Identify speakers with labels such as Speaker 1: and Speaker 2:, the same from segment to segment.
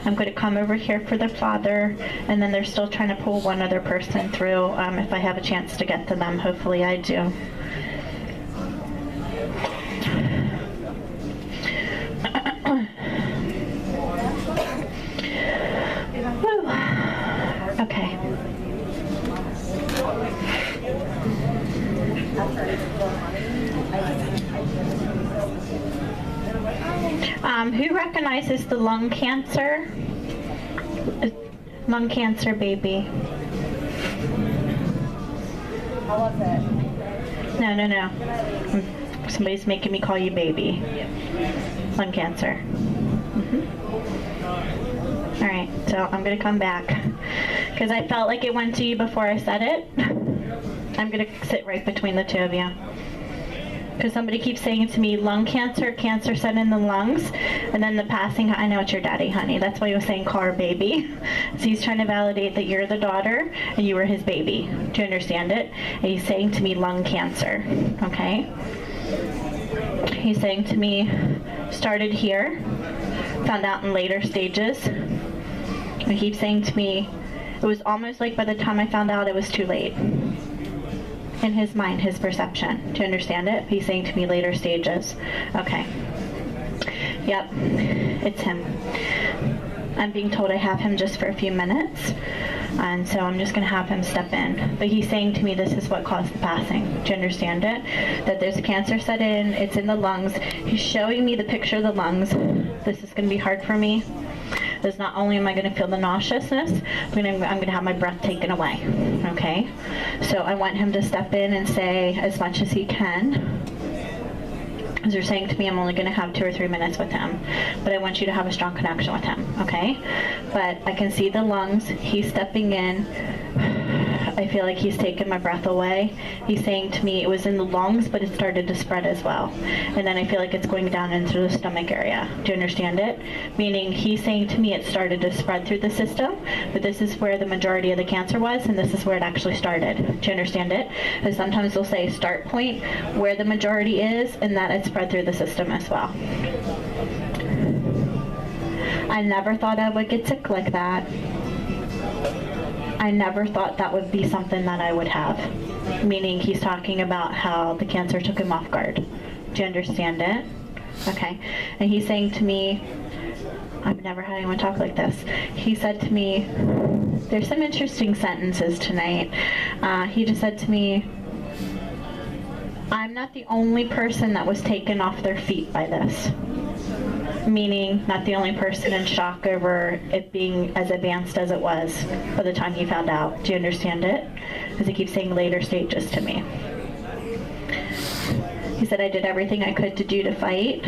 Speaker 1: I'm going to come over here for the father, and then they're still trying to pull one other person through. If I have a chance to get to them, hopefully I do. Okay. Who recognizes the lung cancer? Lung cancer baby.
Speaker 2: How was it?
Speaker 1: No. Somebody's making me call you baby. Lung cancer. All right, so I'm going to come back because I felt like it went to you before I said it. I'm going to sit right between the two of you. Because somebody keeps saying to me, lung cancer, cancer set in the lungs, and then the passing, I know it's your daddy, honey. That's why he was saying call her baby. So he's trying to validate that you're the daughter and you were his baby. Do you understand it? And he's saying to me lung cancer, okay? He's saying to me, started here, found out in later stages. And he keeps saying to me, it was almost like by the time I found out it was too late. In his mind, his perception. Do you understand it? He's saying to me later stages. Okay. Yep, it's him. I'm being told I have him just for a few minutes, and so I'm just going to have him step in. But he's saying to me this is what caused the passing. Do you understand it? That there's a cancer set in, it's in the lungs. He's showing me the picture of the lungs. This is going to be hard for me. Because not only am I going to feel the nauseousness, but I'm going to have my breath taken away, okay? So I want him to step in and say as much as he can. As you're saying to me, I'm only going to have 2 or 3 minutes with him, but I want you to have a strong connection with him, okay? But I can see the lungs. He's stepping in. I feel like he's taken my breath away. He's saying to me it was in the lungs, but it started to spread as well. And then I feel like it's going down into the stomach area. Do you understand it? Meaning he's saying to me it started to spread through the system, but this is where the majority of the cancer was, and this is where it actually started. Do you understand it? Because sometimes they'll say start point, where the majority is, and that it spread through the system as well. I never thought I would get sick like that. I never thought that would be something that I would have. Meaning he's talking about how the cancer took him off guard. Do you understand it? Okay. And he's saying to me, I've never had anyone talk like this. He said to me, there's some interesting sentences tonight. He just said to me, I'm not the only person that was taken off their feet by this. Meaning not the only person in shock over it being as advanced as it was by the time he found out. Do you understand it? Because he keeps saying later stages to me. He said I did everything I could to do to fight,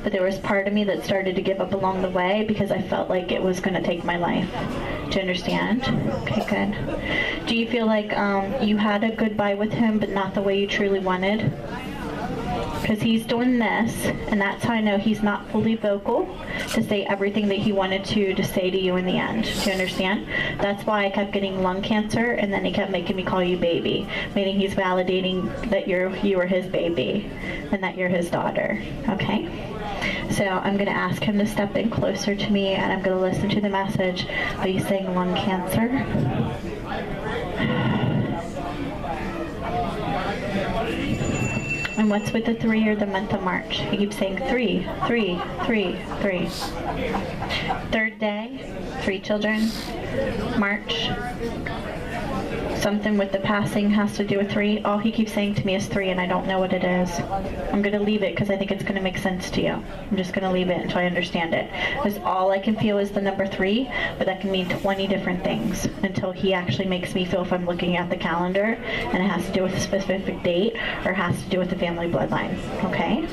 Speaker 1: but there was part of me that started to give up along the way because I felt like it was going to take my life. Do you understand? Okay, good. Do you feel like you had a goodbye with him, but not the way you truly wanted? Because he's doing this, and that's how I know he's not fully vocal to say everything that he wanted to say to you in the end. Do you understand? That's why I kept getting lung cancer, and then he kept making me call you baby, meaning he's validating that you were his baby and that you're his daughter. Okay? So I'm going to ask him to step in closer to me, and I'm going to listen to the message. Are you saying lung cancer? And what's with the 3 or the month of March? He keeps saying 3, 3, 3, 3. Third day, 3 children, March. Something with the passing has to do with 3. All he keeps saying to me is 3, and I don't know what it is. I'm going to leave it because I think it's going to make sense to you. I'm just going to leave it until I understand it. Because all I can feel is the number 3, but that can mean 20 different things until he actually makes me feel if I'm looking at the calendar and it has to do with a specific date or has to do with the family bloodline. Okay?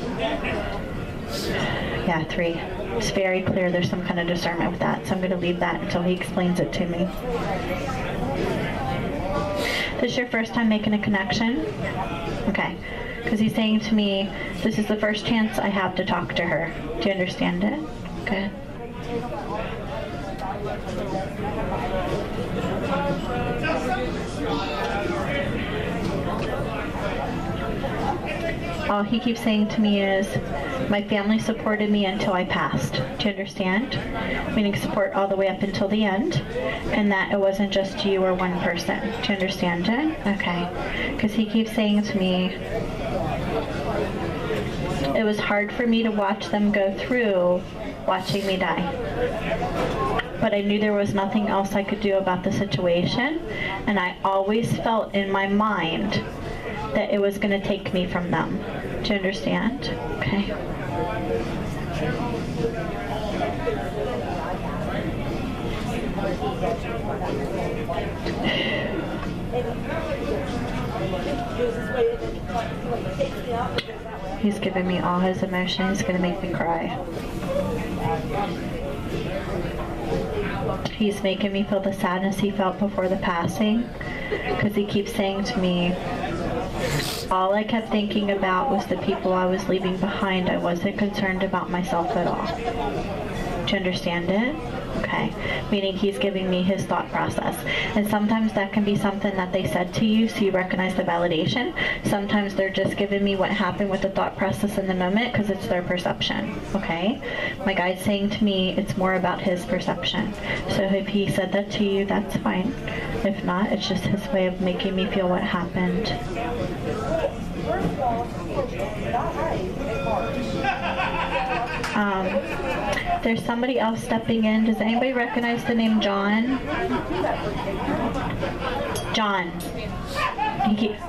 Speaker 1: Yeah, 3. It's very clear there's some kind of discernment with that, so I'm going to leave that until he explains it to me. This is your first time making a connection? Okay. Because he's saying to me, this is the first chance I have to talk to her. Do you understand it? Good. All he keeps saying to me is, My family supported me until I passed. Do you understand? Meaning support all the way up until the end, and that it wasn't just you or one person. Do you understand it? Okay. Because he keeps saying to me, it was hard for me to watch them go through watching me die. But I knew there was nothing else I could do about the situation, and I always felt in my mind that it was going to take me from them. Do you understand? Okay. He's giving me all his emotion. He's going to make me cry. He's making me feel the sadness he felt before the passing, because he keeps saying to me, all I kept thinking about was the people I was leaving behind. I wasn't concerned about myself at all. Do you understand it? Okay. Meaning he's giving me his thought process. And sometimes that can be something that they said to you so you recognize the validation. Sometimes they're just giving me what happened with the thought process in the moment because it's their perception. Okay? My guide's saying to me it's more about his perception. So if he said that to you, that's fine. If not, it's just his way of making me feel what happened. There's somebody else stepping in. Does anybody recognize the name John? John.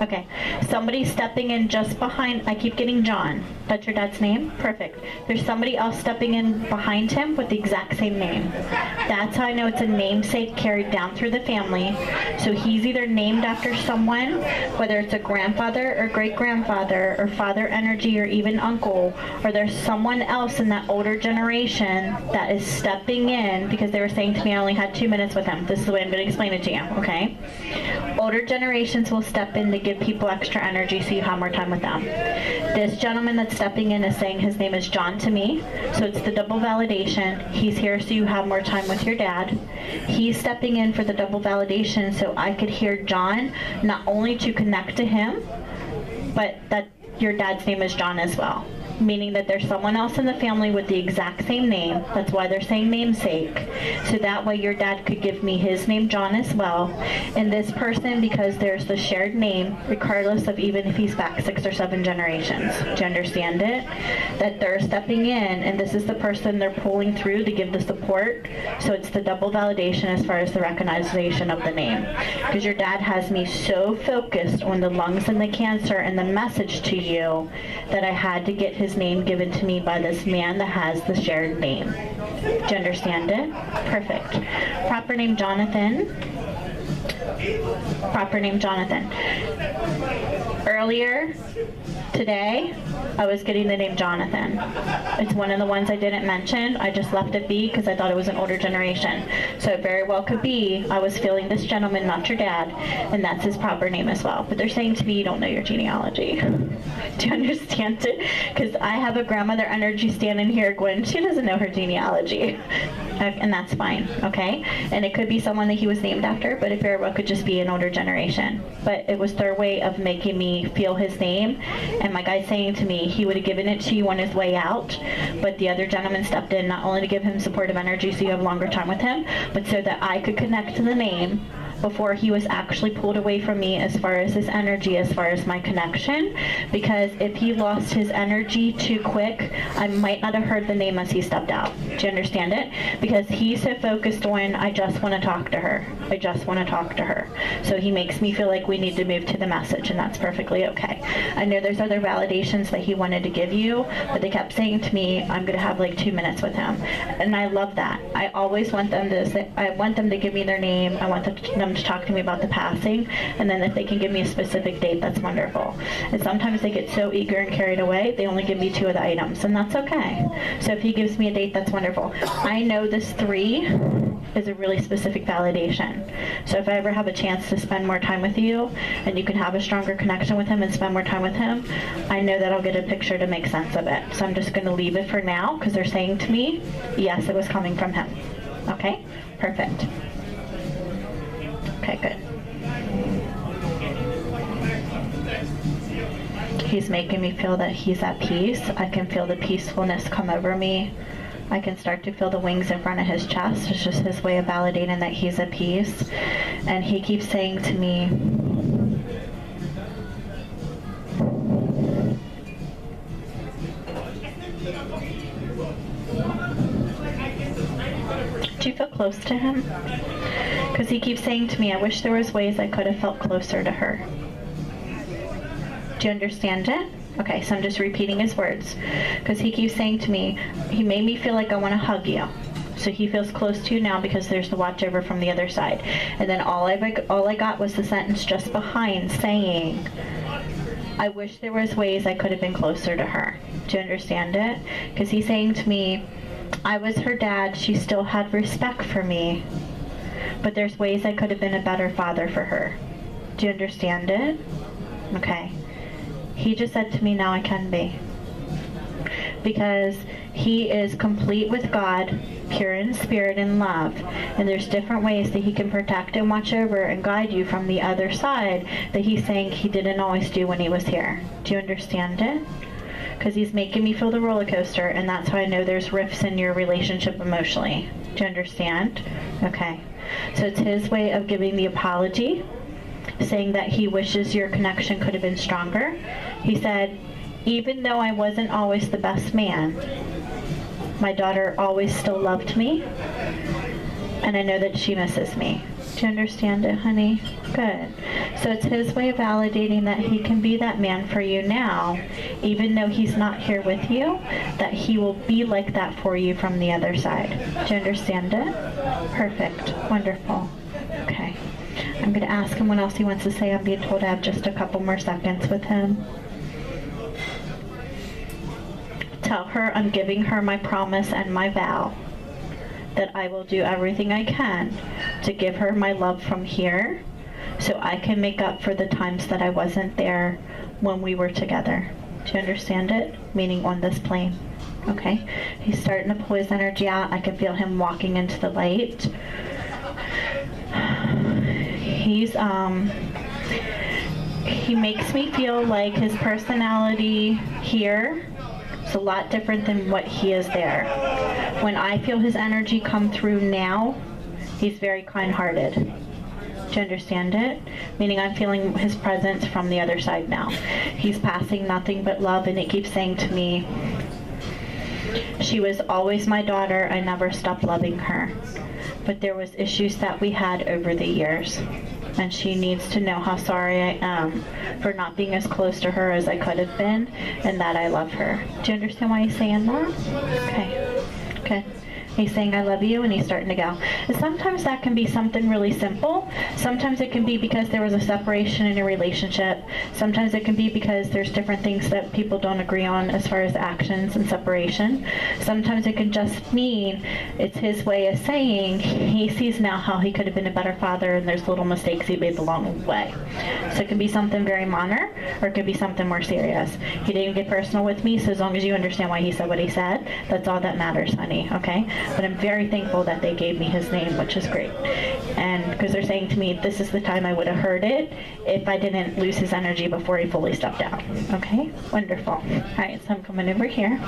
Speaker 1: Okay. Somebody's stepping in just behind. I keep getting John. That's your dad's name? Perfect. There's somebody else stepping in behind him with the exact same name. That's how I know it's a namesake carried down through the family. So he's either named after someone, whether it's a grandfather or great-grandfather or father energy or even uncle, or there's someone else in that older generation that is stepping in because they were saying to me I only had 2 minutes with him. This is the way I'm going to explain it to you, okay? Older generations will step in to give people extra energy so you have more time with them. This gentleman that's stepping in is saying his name is John to me, so it's the double validation. He's here so you have more time with your dad. He's stepping in for the double validation so I could hear John, not only to connect to him, but that your dad's name is John as well. Meaning that there's someone else in the family with the exact same name. That's why they're saying namesake. So that way your dad could give me his name, John, as well. And this person, because there's the shared name, regardless of even if he's back 6 or 7 generations. Do you understand it? That they're stepping in, and this is the person they're pulling through to give the support. So it's the double validation as far as the recognition of the name. Because your dad has me so focused on the lungs and the cancer and the message to you that I had to get his name given to me by this man that has the shared name. Do you understand it? Perfect. Proper name Jonathan. Proper name Jonathan. Earlier today, I was getting the name Jonathan. It's one of the ones I didn't mention. I just left it be because I thought it was an older generation. So it very well could be I was feeling this gentleman, not your dad, and that's his proper name as well. But they're saying to me, you don't know your genealogy. Do you understand it? Because I have a grandmother energy standing here going, she doesn't know her genealogy. And that's fine, okay? And it could be someone that he was named after, but it very well could just be an older generation. But it was their way of making me feel his name. And my guy's saying to me, he would have given it to you on his way out, but the other gentleman stepped in not only to give him supportive energy so you have longer time with him, but so that I could connect to the name before he was actually pulled away from me as far as his energy, as far as my connection. Because if he lost his energy too quick, I might not have heard the name as he stepped out. Do you understand it? Because he's so focused on, I just want to talk to her. I just want to talk to her. So he makes me feel like we need to move to the message, and that's perfectly okay. I know there's other validations that he wanted to give you, but they kept saying to me, I'm going to have like 2 minutes with him. And I love that. I always want them to say, I want them to give me their name. I want them to talk to me about the passing, and then if they can give me a specific date, that's wonderful. And sometimes they get so eager and carried away, they only give me 2 of the items, and that's okay. So if he gives me a date, that's wonderful. I know this 3 is a really specific validation. So if I ever have a chance to spend more time with you, and you can have a stronger connection with him and spend more time with him, I know that I'll get a picture to make sense of it. So I'm just going to leave it for now, because they're saying to me, yes, it was coming from him. Okay? Perfect. Okay, good. He's making me feel that he's at peace. I can feel the peacefulness come over me. I can start to feel the wings in front of his chest. It's just his way of validating that he's at peace. And he keeps saying to me, do you feel close to him? Because he keeps saying to me, I wish there was ways I could have felt closer to her. Do you understand it? Okay, so I'm just repeating his words. Because he keeps saying to me, he made me feel like I want to hug you. So he feels close to you now because there's the watch over from the other side. And then all I got was the sentence just behind saying, I wish there was ways I could have been closer to her. Do you understand it? Because he's saying to me, I was her dad, she still had respect for me, but there's ways I could have been a better father for her. Do you understand it? Okay. He just said to me, now I can be. Because he is complete with God, pure in spirit and love. And there's different ways that he can protect and watch over and guide you from the other side that he's saying he didn't always do when he was here. Do you understand it? Because he's making me feel the roller coaster, and that's how I know there's rifts in your relationship emotionally. Do you understand? Okay. So it's his way of giving the apology, saying that he wishes your connection could have been stronger. He said, even though I wasn't always the best man, my daughter always still loved me, and I know that she misses me. Do you understand it, honey? Good. So it's his way of validating that he can be that man for you now, even though he's not here with you, that he will be like that for you from the other side. Do you understand it? Perfect. Wonderful. Okay. I'm going to ask him what else he wants to say. I'm being told I have just a couple more seconds with him. Tell her I'm giving her my promise and my vow that I will do everything I can to give her my love from here so I can make up for the times that I wasn't there when we were together. Do you understand it? Meaning on this plane. Okay? He's starting to pull his energy out. I can feel him walking into the light. He makes me feel like his personality here is a lot different than what he is there. When I feel his energy come through now, he's very kind-hearted. Do you understand it? Meaning I'm feeling his presence from the other side now. He's passing nothing but love, and he keeps saying to me, she was always my daughter. I never stopped loving her. But there was issues that we had over the years. And she needs to know how sorry I am for not being as close to her as I could have been, and that I love her. Do you understand why he's saying that? Okay. Okay. He's saying, I love you, and he's starting to go. And sometimes that can be something really simple. Sometimes it can be because there was a separation in a relationship. Sometimes it can be because there's different things that people don't agree on as far as actions and separation. Sometimes it can just mean it's his way of saying he sees now how he could have been a better father, and there's little mistakes he made along the way. So it can be something very minor, or it could be something more serious. He didn't get personal with me, so as long as you understand why he said what he said, that's all that matters, honey, okay? But I'm very thankful that they gave me his name, which is great. And because they're saying to me, this is the time I would have heard it if I didn't lose his energy before he fully stepped out. Okay? Wonderful. All right, so I'm coming over here.